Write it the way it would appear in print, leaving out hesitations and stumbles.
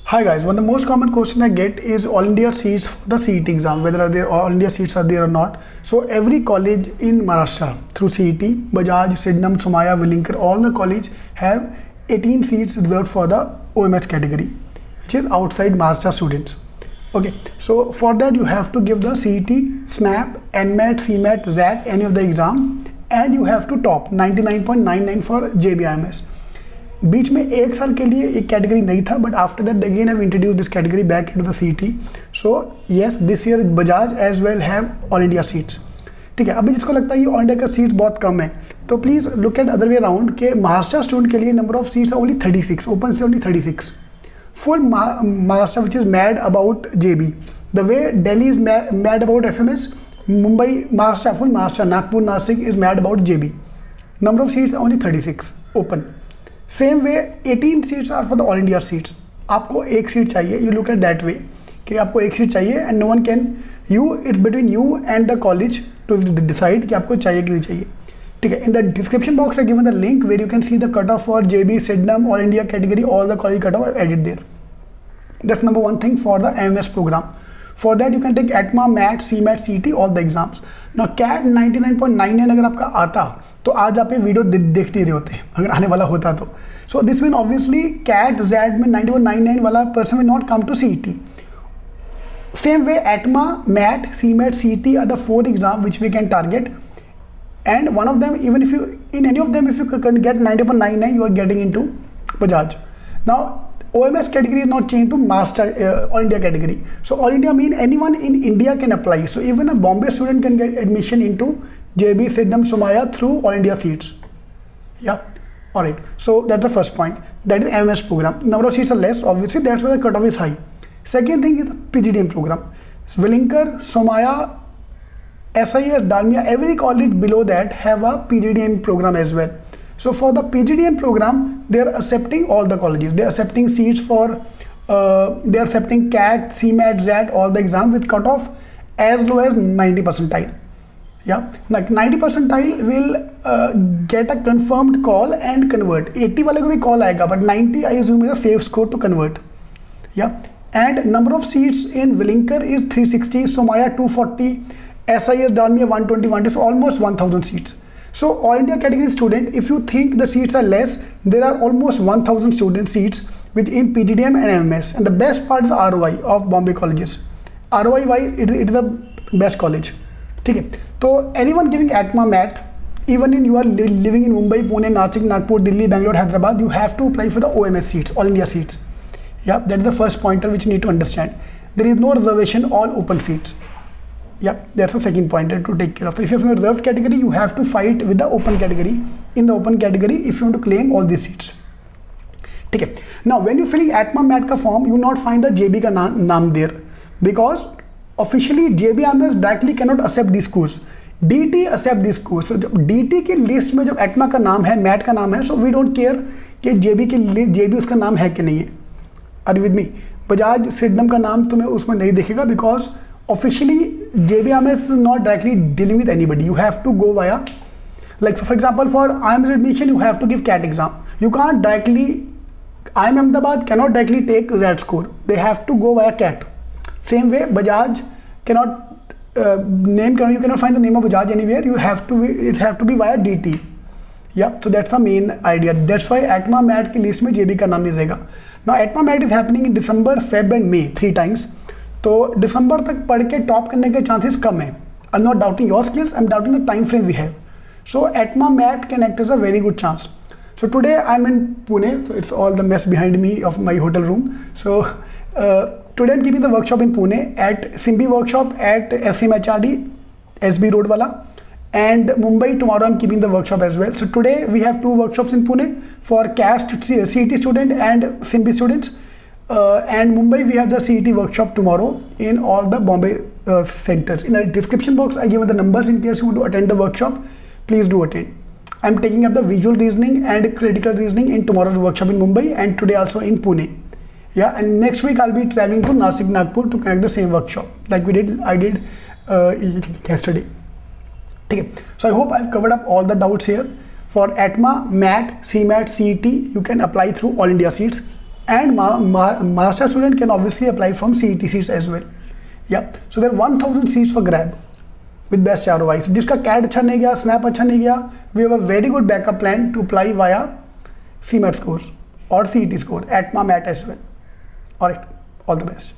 Hi guys, one of the most common question I get is all India seats for the CET exam, whether are there all India seats are there or not. So every college in Maharashtra through CET, Bajaj, Sydenham, Somaya, Willinkar, all the college have 18 seats reserved for the OMS category, which is outside Maharashtra students. Okay, so for that you have to give the CET, SNAP, NMAT, CMAT, ZAT, any of the exam, and you have to top 99.99 for JBIMS. बीच में एक साल के लिए एक category नहीं था, but after that again have introduce this category back into the city. So yes, this year Bajaj as well have all India seats. ठीक है, अभी जिसको लगता है ये ऑल इंडिया का सीट्स बहुत कम है, तो please look at other way around के महाराष्ट्र स्टूडेंट के लिए number of seats only 36, open से only 36. Full Maharashtra which is mad about JB, the way Delhi is mad about FMS, Mumbai Maharashtra full Maharashtra, Nagpur Nashik is mad about JB. Number of seats only 36 open. Same way 18 seats are for the all India seats. आपको एक seat चाहिए, you look at that way कि आपको एक seat चाहिए and no one can you, it's between you and the college to decide कि आपको चाहिए कि नहीं चाहिए. ठीक है, in the description box I given the link where you can see the cut off for J, सिडनम, all India category, all the college cut off I edit there. That's number one thing for the M प्रोग्राम. For that you can take ATMA, MAT, CMAT, CET, all the exams. Now CAT 99.99 अगर आपका आता तो आज आप ये video देख नहीं रहे होते, अगर आने वाला होता तो. So this mean obviously CAT, ZAT में 91.99 वाला person will not come to CET. Same way ATMA, MAT, CMAT, CET are the 4 exams which we can target, and one of them, even if you in any of them if you can get 90.99, you are getting into Bajaj. Now OMS category is not changed to master all India category. So all India mean anyone in India can apply. So even a Bombay student can get admission into JB, Sydenham, Somaya through all India seats. Yeah, all right. So that's the first point. That is MS program. Number of seats are less. Obviously, that's why the cutoff is high. Second thing is the PGDM program. So Willinkar, Somaya, SIS, Dalmia, every college below that have a PGDM program as well. So for the PGDM program, they are accepting all the colleges. They are accepting seats for, they are accepting CAT, CMAT, ZAT, all the exams with cutoff as low as 90 percentile. Yeah, like 90 percentile will get a confirmed call and convert. 80 वाले को भी call आएगा, but 90 I assume is a safe score to convert. Yeah, and number of seats in Willinkar is 360, Somaya 240, SIS Dalmia 120, so almost 1000 seats. So all India category student, if you think the seats are less, there are almost 1000 student seats within PGDM and MMS. And the best part is the ROI of Bombay colleges. ROI wise, it is the best college. Okay. So anyone giving ATMA, MAT, even in you are living in Mumbai, Pune, Nashik, Nagpur, Delhi, Bangalore, Hyderabad, you have to apply for the OMS seats, all India seats. Yeah, that is the first pointer which you need to understand. There is no reservation, all open seats. Yeah, that's the second pointer to take care of. So if you're from the reserved category, you have to fight with the open category. In the open category, if you want to claim all these seats. Okay. Now, when you're filling ATMA, MAT का form, you will not find the JB का नाम there, because officially JBIMS directly cannot accept these schools. DT accept these schools. So जब DT की list में जब ATMA का नाम है, MAT का नाम है, so we don't care कि JB उसका नाम है कि नहीं है. Are you with me? Bajaj सिडनम का नाम तुम्हें उसमें नहीं दिखेगा, because officially JBIMS is not directly dealing with anybody. You have to go via, like for example, for IMS admission you have to give CAT exam. You can't directly, IIM Ahmedabad cannot directly take Z score. They have to go via CAT. Same way Bajaj cannot you cannot find the name of Bajaj anywhere. You have to, it have to be via DT. Yeah, so that's the main idea. That's why ATMA, MAT की list में JB का नाम नहीं रहेगा. Now ATMA, MAT is happening in December, Feb and May 3 times. तो दिसंबर तक पढ़ के टॉप करने के चांसेस कम है. I am not doubting your skills, I am doubting the time frame we have. So ATMA, MAT can act as a very good chance. So today I am in Pune, so it's all the mess behind me of my hotel room. So today I am giving the workshop in Pune at Symbi workshop at SMHRD SB road वाला, and Mumbai tomorrow I'm keeping the workshop as well. So today we have 2 workshops in Pune for CAT CET student and SIMB students. And Mumbai we have the CET workshop tomorrow in all the Bombay centers. In the description box I give the numbers in case you want to attend the workshop. Please do attend. I'm taking up the visual reasoning and critical reasoning in tomorrow's workshop in Mumbai, and today also in Pune. Yeah, and next week I'll be traveling to Nashik, Nagpur to connect the same workshop like I did yesterday. Okay. So I hope I've covered up all the doubts here. For ATMA, MAT, CMAT, CET, you can apply through all India seats. And Maharashtra student can obviously apply from CET seats as well. Yeah, so there are 1000 seats for grab with best ROIs. जिसका CAT अच्छा नहीं गया, SNAP अच्छा नहीं गया, we have a very good backup plan to apply via CMAT scores or CET score, ATMA, MAT as well. Alright, all the best.